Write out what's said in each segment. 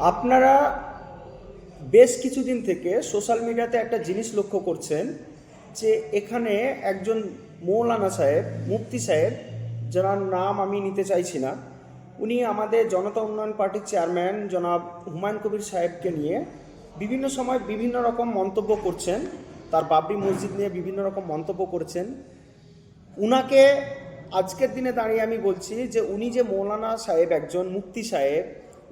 আপনারা বেশ কিছুদিন থেকে সোশ্যাল মিডিয়াতে একটা জিনিস লক্ষ্য করছেন যে এখানে একজন মৌলানা সাহেব, মুফতি সাহেব, যার নাম আমি নিতে চাইছি না, উনি আমাদের জনতা উন্নয়ন পার্টির চেয়ারম্যান জনাব হুমায়ুন কবির সাহেবকে নিয়ে বিভিন্ন সময় বিভিন্ন রকম মন্তব্য করছেন। তার বাবরি মসজিদ নিয়ে বিভিন্ন রকম মন্তব্য করছেন। উনাকে আজকের দিনে দাঁড়িয়ে আমি বলছি যে উনি যে মৌলানা সাহেব, একজন মুফতি সাহেব,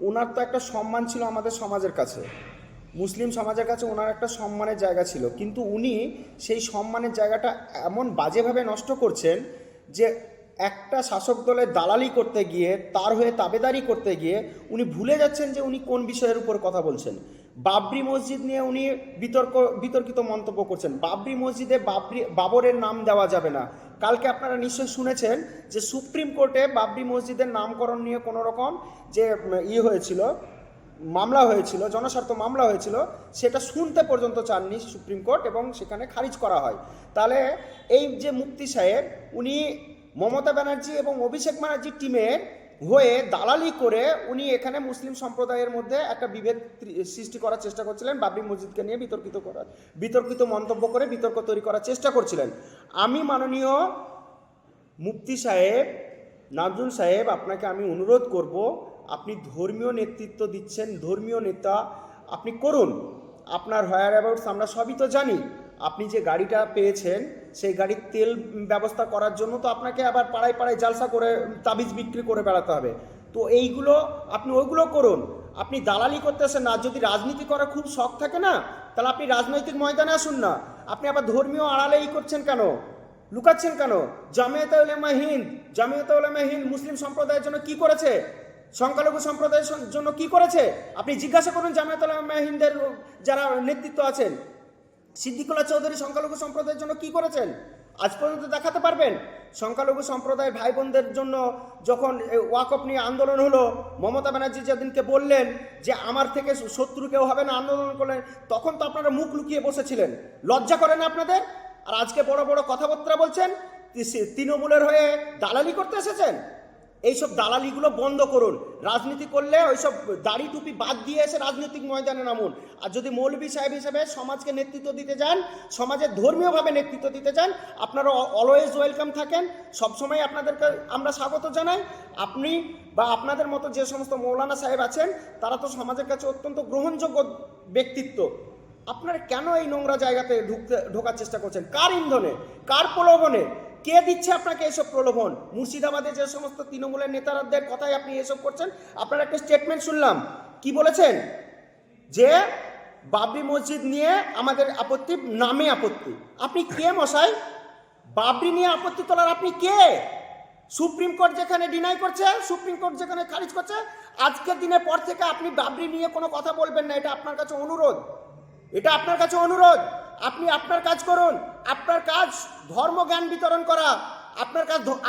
ওনার তো একটা সম্মান ছিল আমাদের সমাজের কাছে, মুসলিম সমাজের কাছে ওনার একটা সম্মানের জায়গা ছিল, কিন্তু উনি সেই সম্মানের জায়গাটা এমন বাজেভাবে নষ্ট করছেন যে একটা শাসক দলের দালালি করতে গিয়ে, তার হয়ে তাবেদারি করতে গিয়ে উনি ভুলে যাচ্ছেন যে উনি কোন বিষয়ের উপর কথা বলছেন। বাবরি মসজিদ নিয়ে উনি বিতর্কিত মন্তব্য করছেন। বাবরি মসজিদে বাবরের নাম দেওয়া যাবে না। কালকে আপনারা নিশ্চয়ই শুনেছেন যে সুপ্রিম কোর্টে বাবরি মসজিদের নামকরণ নিয়ে কোনো রকম যে হয়েছিল, মামলা হয়েছিল, জনস্বার্থ মামলা হয়েছিল, সেটা শুনতে পর্যন্ত চাননি সুপ্রিম কোর্ট এবং সেখানে খারিজ করা হয়। তাহলে এই যে মুফতি সাহেব, উনি মমতা ব্যানার্জি এবং অভিষেক ব্যানার্জির টিমের হয়ে দালালি করে উনি এখানে মুসলিম সম্প্রদায়ের মধ্যে একটা বিভেদ সৃষ্টি করার চেষ্টা করছিলেন। বাবরি মসজিদকে নিয়ে বিতর্কিত মন্তব্য করে বিতর্ক তৈরি করার চেষ্টা করছিলেন। আমি মাননীয় মুফতি সাহেব, নাজরুল সাহেব, আপনাকে আমি অনুরোধ করব, আপনি ধর্মীয় নেতৃত্ব দিচ্ছেন, ধর্মীয় নেতা আপনি করুন। আপনার হোয়ার অ্যাবাউটস আমরা সবই তো জানি। আপনি যে গাড়িটা পেয়েছেন সেই গাড়ির তেল ব্যবস্থা করার জন্য তো আপনাকে আবার পাড়ায় পাড়ায় জালসা করে তাবিজ বিক্রি করে বেড়াতে হবে। তো এইগুলো আপনি ওইগুলো করুন। আপনি দালালি করতেছেন না। যদি রাজনীতি করার খুব শখ থাকে না, তাহলে আপনি রাজনৈতিক ময়দানে আসুন না। আপনি আবার ধর্মীয় আড়ালে করছেন কেন, লুকাচ্ছেন কেন? জামিয়াতে উলামা হিন্দ মুসলিম সম্প্রদায়ের জন্য কি করেছে? সংখ্যালঘু সম্প্রদায়ের জন্য কি করেছে? আপনি জিজ্ঞাসা করুন জামিয়াতে উলামা হিন্দের যারা নেতৃত্ব আছেন, সিদ্দিকুল্লাহ চৌধুরী সংখ্যালঘু সম্প্রদায়ের জন্য কি করেছেন? আজ পর্যন্ত দেখাতে পারবেন? সংখ্যালঘু সম্প্রদায়ের ভাই বোনদের জন্য যখন ওয়াকফ নিয়ে আন্দোলন হলো, মমতা ব্যানার্জি যেদিনকে বললেন যে আমার থেকে শত্রু কেউ হবে না, আন্দোলন করলেন, তখন তো আপনারা মুখ লুকিয়ে বসেছিলেন। লজ্জা করে না আপনাদের? আর আজকে বড় বড় কথাবার্তা বলছেন, তৃণমূলের হয়ে দালালি করতে এসেছেন। এইসব দালালিগুলো বন্ধ করুন। রাজনীতি করলে ওইসব দাড়ি টুপি বাদ দিয়ে এসে রাজনৈতিক ময়দানে নামুন। আর যদি মৌলভী সাহেব হিসেবে সমাজকে নেতৃত্ব দিতে যান, সমাজের ধর্মীয়ভাবে নেতৃত্ব দিতে চান, আপনারা অলওয়েজ ওয়েলকাম থাকেন। সবসময় আপনাদেরকে আমরা স্বাগত জানাই। আপনি বা আপনাদের মতো যে সমস্ত মৌলানা সাহেব আছেন, তারা তো সমাজের কাছে অত্যন্ত গ্রহণযোগ্য ব্যক্তিত্ব। আপনারা কেন এই নোংরা জায়গাতে ঢোকার চেষ্টা করছেন? কার ইন্ধনে, কার প্রলোভনে? কে দিচ্ছে আপনাকে এসব প্রলোভন? মুর্শিদাবাদে যে সমস্ত তৃণমূলের নেতাদের কথাই আপনি এসব করছেন। আপনার একটা স্টেটমেন্ট শুনলাম, কি বলেছেন? যে বাবরি মসজিদ নিয়ে আমাদের আপত্তি, নামে আপত্তি। আপনি কে মশাই? বাবরি নিয়ে আপত্তি তোলার আপনি কে? সুপ্রিম কোর্ট যেখানে ডিনাই করছে, সুপ্রিম কোর্ট যেখানে খারিজ করছে, আজকের দিনের পর থেকে আপনি বাবরি নিয়ে কোনো কথা বলবেন না। এটা আপনার কাছে অনুরোধ, এটা আপনার কাছে অনুরোধ। আপনি আপনার কাজ করুন। আপনার কাজ ধর্মজ্ঞান বিতরণ করা।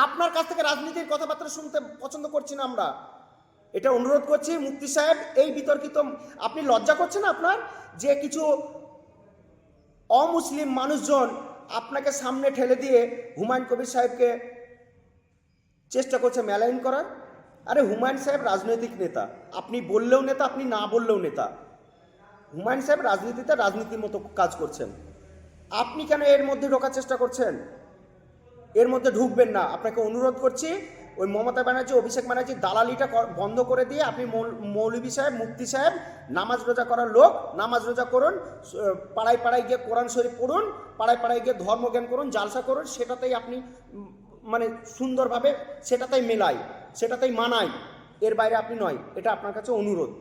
আপনার কাছ থেকে রাজনীতির কথাবার্তা শুনতে পছন্দ করছি না আমরা। এটা অনুরোধ করছি মুফতি সাহেব, এই বিতর্কিত আপনি লজ্জা করছেন আপনার, যে কিছু অমুসলিম মানুষজন আপনাকে সামনে ঠেলে দিয়ে হুমায়ুন কবির সাহেবকে চেষ্টা করছে মেলাইন করার। আরে হুমায়ুন সাহেব রাজনৈতিক নেতা, আপনি বললেও নেতা, আপনি না বললেও নেতা। হুমায়ুন সাহেব রাজনীতিতে রাজনীতির মতো কাজ করছেন। আপনি কেন এর মধ্যে ঢোকার চেষ্টা করছেন? এর মধ্যে ঢুকবেন না। আপনাকে অনুরোধ করছি, ওই মমতা ব্যানার্জি, অভিষেক ব্যানার্জি দালালিটা বন্ধ করে দিয়ে আপনি মৌলভী সাহেব, মুফতি সাহেব, নামাজ রোজা করার লোক, নামাজ রোজা করুন, পাড়ায় পাড়ায় গিয়ে কোরআন শরীফ পড়ুন, পাড়ায় পাড়ায় গিয়ে ধর্মজ্ঞান করুন, জালসা করুন। সেটাতেই আপনি মানে সুন্দরভাবে সেটাতেই মেলায়, সেটাতেই মানায়। এর বাইরে আপনি নয়। এটা আপনার কাছে অনুরোধ।